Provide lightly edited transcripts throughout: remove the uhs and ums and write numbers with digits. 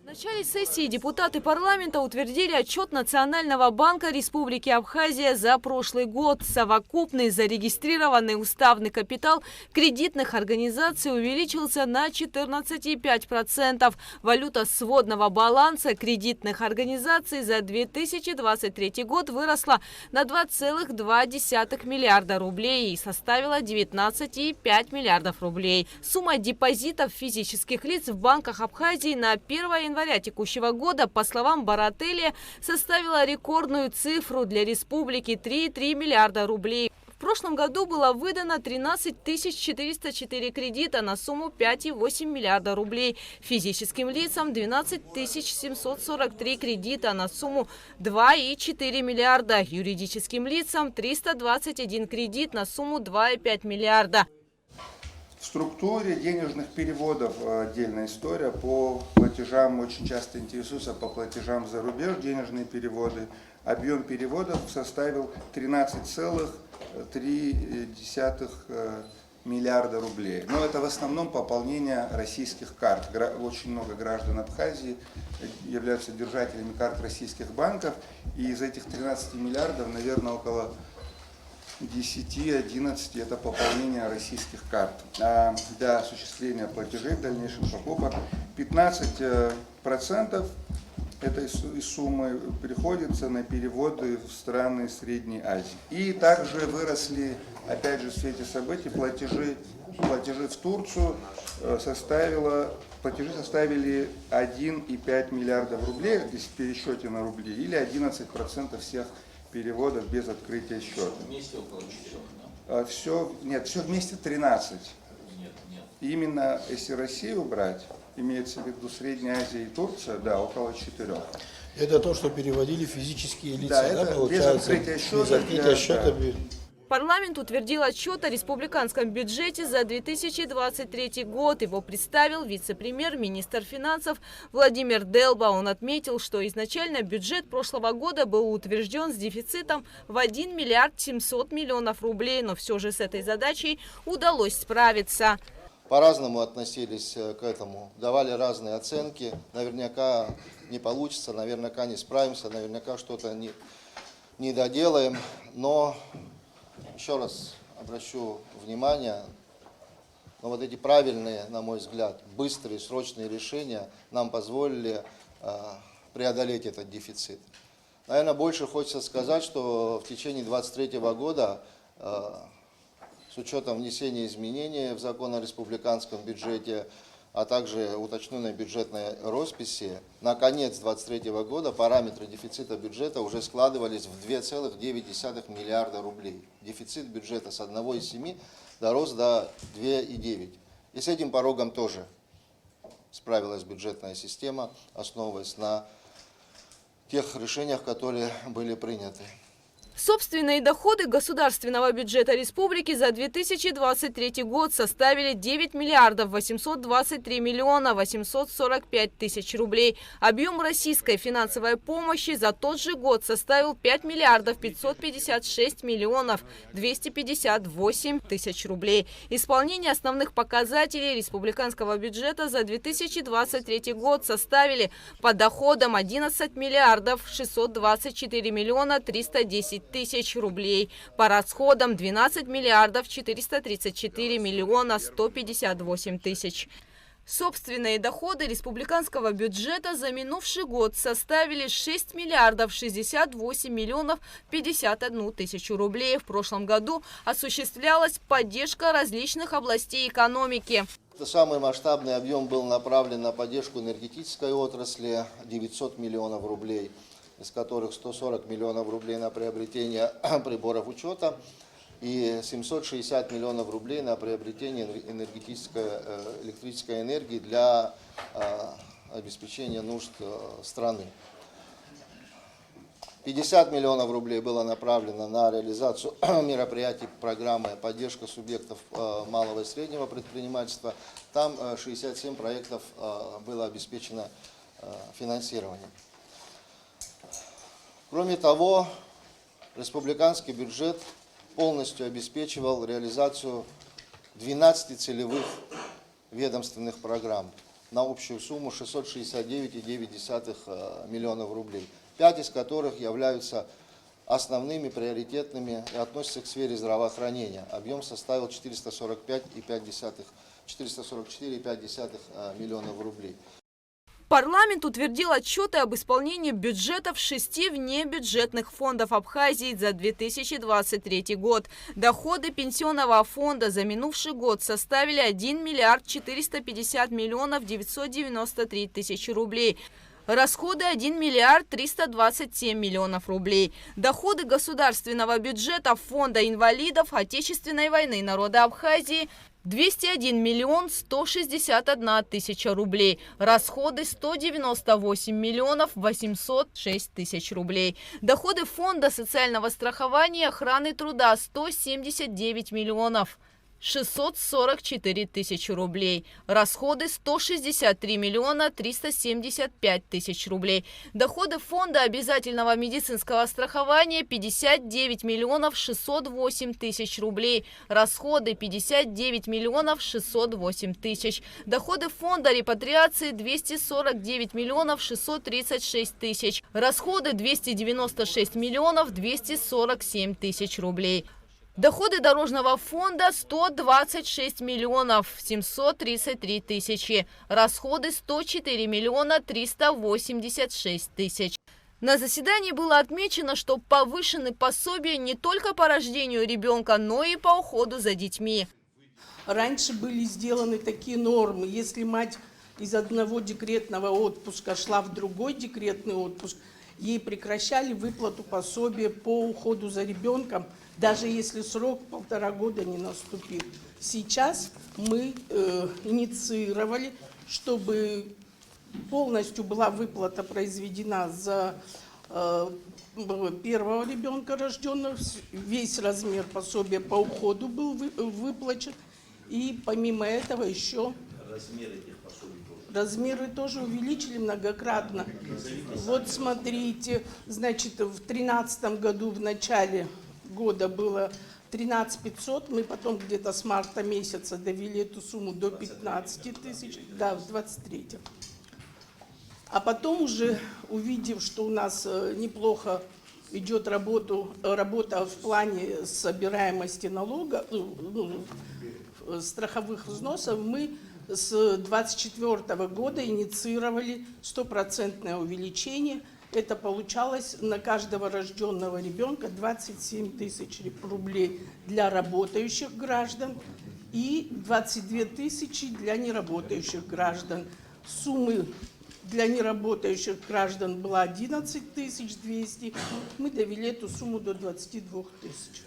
В начале сессии депутаты парламента утвердили отчет Национального банка Республики Абхазия за прошлый год. Совокупный зарегистрированный уставный капитал кредитных организаций увеличился на 14,5%. Валюта сводного баланса кредитных организаций за 2023 год выросла на 2,2 миллиарда рублей и составила 19,5 миллиардов рублей. Сумма депозитов физических лиц в банках Абхазии на 1 января текущего года, по словам Барателли, составила рекордную цифру для республики – 3,3 миллиарда рублей. В прошлом году было выдано 13 404 кредита на сумму 5,8 миллиарда рублей. Физическим лицам 12 743 кредита на сумму 2,4 миллиарда. Юридическим лицам 321 кредит на сумму 2,5 миллиарда. В структуре денежных переводов отдельная история. По платежам очень часто интересуются, по платежам за рубеж денежные переводы. Объем переводов составил 13,3 миллиарда рублей. Но это в основном пополнение российских карт. Очень много граждан Абхазии являются держателями карт российских банков. И из этих 13 миллиардов, наверное, около 10-11 это пополнение российских карт. А для осуществления платежей в дальнейшем покупок 15% этой суммы приходится на переводы в страны Средней Азии. И также выросли, опять же, в свете событий, платежи в Турцию составили 1,5 миллиардов рублей, если в пересчете на рубли, или 11% всех переводов без открытия счета. Вместе около 4, да? Все вместе 13. Нет. Именно если Россию брать, имеется в виду Средняя Азия и Турция, да, около 4. Это то, что переводили физические лица, да, да, это получается? без открытия счета. Без открытия счета. Да. Парламент утвердил отчет о республиканском бюджете за 2023 год. Его представил вице-премьер, министр финансов Владимир Делба. Он отметил, что изначально бюджет прошлого года был утвержден с дефицитом в 1 миллиард 700 миллионов рублей, но все же с этой задачей удалось справиться. По-разному относились к этому, давали разные оценки. Наверняка не получится, наверняка не справимся, наверняка что-то не доделаем, но... Еще раз обращу внимание, но вот эти правильные, на мой взгляд, быстрые, срочные решения нам позволили преодолеть этот дефицит. Наверное, больше хочется сказать, что в течение 2023 года, с учетом внесения изменений в закон о республиканском бюджете, а также уточненной бюджетной росписи, на конец 2023 года параметры дефицита бюджета уже складывались в 2,9 миллиарда рублей. Дефицит бюджета с 1,7 дорос до 2,9. И с этим порогом тоже справилась бюджетная система, основываясь на тех решениях, которые были приняты. Собственные доходы государственного бюджета республики за 2023 год составили 9 миллиардов 823 миллиона 845 тысяч рублей. Объем российской финансовой помощи за тот же год составил 5 миллиардов 556 миллионов 258 тысяч рублей. Исполнение основных показателей республиканского бюджета за 2023 год составили по доходам 11 миллиардов 624 миллиона 310 тысяч рублей, по расходам 12 миллиардов 434 миллиона 158 тысяч. Собственные доходы республиканского бюджета за минувший год составили 6 миллиардов 68 миллионов 51 тысячу рублей. В прошлом году осуществлялась поддержка различных областей экономики. Самый масштабный объем был направлен на поддержку энергетической отрасли – 900 миллионов рублей. Из которых 140 миллионов рублей на приобретение приборов учета и 760 миллионов рублей на приобретение электрической энергии для обеспечения нужд страны. 50 миллионов рублей было направлено на реализацию мероприятий программы «Поддержка субъектов малого и среднего предпринимательства». Там 67 проектов было обеспечено финансированием. Кроме того, республиканский бюджет полностью обеспечивал реализацию 12 целевых ведомственных программ. на общую сумму 669,9 миллионов рублей, 5 из которых являются основными, приоритетными и относятся к сфере здравоохранения. Объем составил 444,5 миллионов рублей. Парламент утвердил отчеты об исполнении бюджетов 6 внебюджетных фондов Абхазии за 2023 год. Доходы пенсионного фонда за минувший год составили 1 миллиард 450 миллионов 993 тысячи рублей. Расходы 1 миллиард 327 миллионов рублей. Доходы государственного бюджета Фонда инвалидов Отечественной войны народа Абхазии 201 миллион 161 тысяча рублей. Расходы 198 миллионов 806 тысяч рублей. Доходы Фонда социального страхования и охраны труда 179 миллионов 644 тысячи рублей. Расходы 163 миллиона 375 тысяч рублей. Доходы Фонда обязательного медицинского страхования 59 миллионов 608 тысяч рублей. Расходы 59 миллионов 608 тысяч. Доходы Фонда репатриации 249 миллионов 636 тысяч. Расходы 296 миллионов 247 тысяч рублей. Доходы Дорожного фонда 126 миллионов 733 тысячи. Расходы 104 миллиона 386 тысяч. На заседании было отмечено, что повышены пособия не только по рождению ребенка, но и по уходу за детьми. Раньше были сделаны такие нормы. Если мать из одного декретного отпуска шла в другой декретный отпуск, ей прекращали выплату пособия по уходу за ребенком, даже если срок 1,5 года не наступил. Сейчас мы инициировали, чтобы полностью была выплата произведена за первого ребенка рожденного, весь размер пособия по уходу был выплачен, и помимо этого еще размеры тоже увеличили многократно. Вот смотрите, значит, в 2013 году в начале года было 13 500, мы потом где-то с марта месяца довели эту сумму до 15 тысяч, да, в 23-м. А потом уже, увидев, что у нас неплохо идет работа в плане собираемости налога, страховых взносов, мы с 2024 года инициировали 100% увеличение. Это получалось на каждого рожденного ребенка 27 тысяч рублей для работающих граждан и 22 тысячи для неработающих граждан. Суммы для неработающих граждан была 11 200, мы довели эту сумму до 22 тысяч.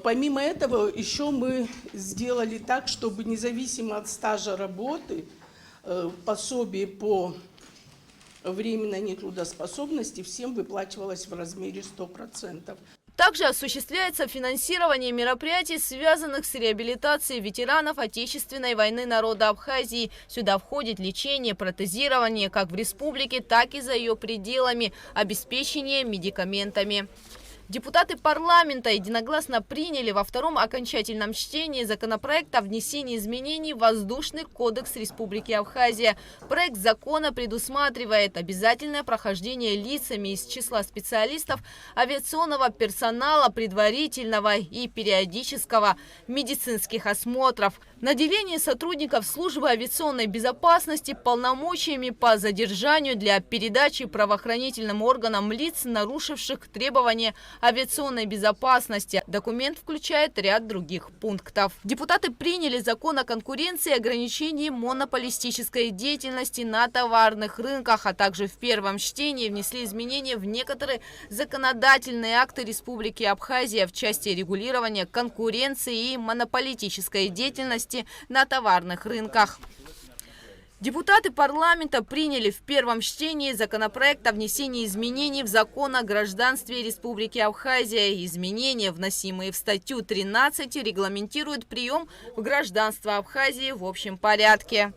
Помимо этого, еще мы сделали так, чтобы независимо от стажа работы, пособие по временной нетрудоспособности всем выплачивалось в размере 100%. Также осуществляется финансирование мероприятий, связанных с реабилитацией ветеранов Отечественной войны народа Абхазии. Сюда входит лечение, протезирование как в республике, так и за ее пределами, обеспечение медикаментами. Депутаты парламента единогласно приняли во втором окончательном чтении законопроект о внесении изменений в Воздушный кодекс Республики Абхазия. Проект закона предусматривает обязательное прохождение лицами из числа специалистов авиационного персонала предварительного и периодического медицинских осмотров, наделение сотрудников службы авиационной безопасности полномочиями по задержанию для передачи правоохранительным органам лиц, нарушивших требования авиационной безопасности. Документ включает ряд других пунктов. Депутаты приняли закон о конкуренции и ограничении монополистической деятельности на товарных рынках, а также в первом чтении внесли изменения в некоторые законодательные акты Республики Абхазия в части регулирования конкуренции и монополистической деятельности на товарных рынках. Депутаты парламента приняли в первом чтении законопроект о внесении изменений в закон о гражданстве Республики Абхазия. Изменения, вносимые в статью 13, регламентируют прием в гражданство Абхазии в общем порядке.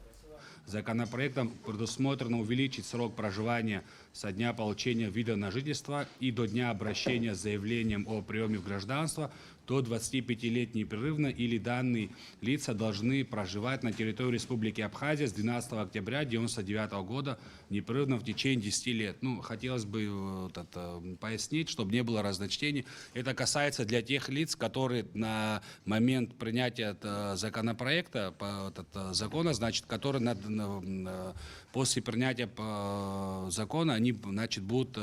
Законопроектом предусмотрено увеличить срок проживания со дня получения вида на жительство и до дня обращения с заявлением о приеме в гражданство, до 25 лет непрерывно, или данные лица должны проживать на территории Республики Абхазия с 12 октября 1999 года непрерывно в течение 10 лет. Ну, хотелось бы пояснить, чтобы не было разночтений. Это касается для тех лиц, которые на момент принятия законопроекта, закона, значит, которые после принятия закона они, значит, будут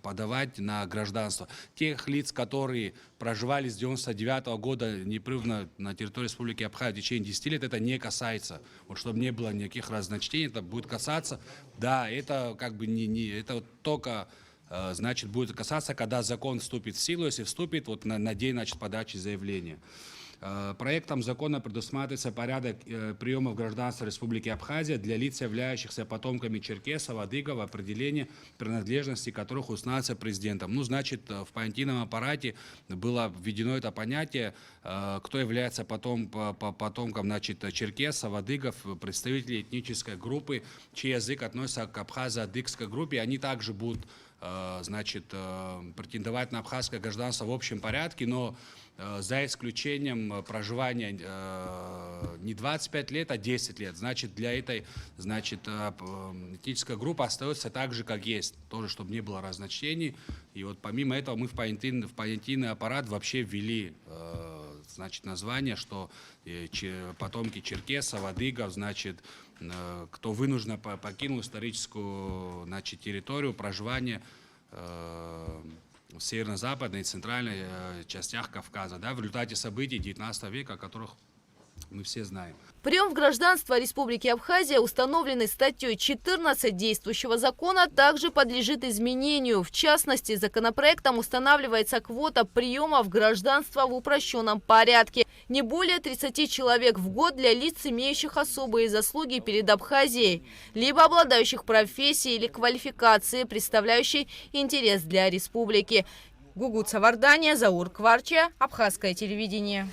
подавать на гражданство. Тех лиц, которые проживали с 1999 года непрерывно на территории Республики Абхазия в течение 10 лет, это не касается. Вот чтобы не было никаких разночтений, это будет касаться. Да, это как бы это вот только, значит, будет касаться, когда закон вступит в силу, если вступит вот на день, значит, подачи заявления. Проектом закона предусматривается порядок приема в гражданство Республики Абхазия для лиц, являющихся потомками черкесов, адыгов, определение принадлежности которых устанавливается президентом. Ну, значит, в понятийном аппарате было введено это понятие, кто является потомком, значит, черкесов, адыгов, представителей этнической группы, чей язык относится к абхазо-адыгской группе, они также будут, значит, претендовать на абхазское гражданство в общем порядке, но за исключением проживания не 25 лет, а 10 лет. Значит, для этой, значит, этническая группа остается так же, как есть, тоже, чтобы не было разночтений. И вот помимо этого мы в понятийный аппарат вообще ввели, значит, название, что потомки черкесов, адыгов, значит, кто вынужденно покинул историческую, значит, территорию проживания в северо-западной и центральной частях Кавказа, да, в результате событий 19 века, о которых мы все знаем. Прием в гражданство Республики Абхазия, установленный статьей 14 действующего закона, также подлежит изменению. В частности, законопроектом устанавливается квота приема в гражданство в упрощенном порядке. Не более 30 человек в год для лиц, имеющих особые заслуги перед Абхазией, либо обладающих профессией или квалификацией, представляющей интерес для республики. Гугут Савардания, Заур Кварча, Абхазское телевидение.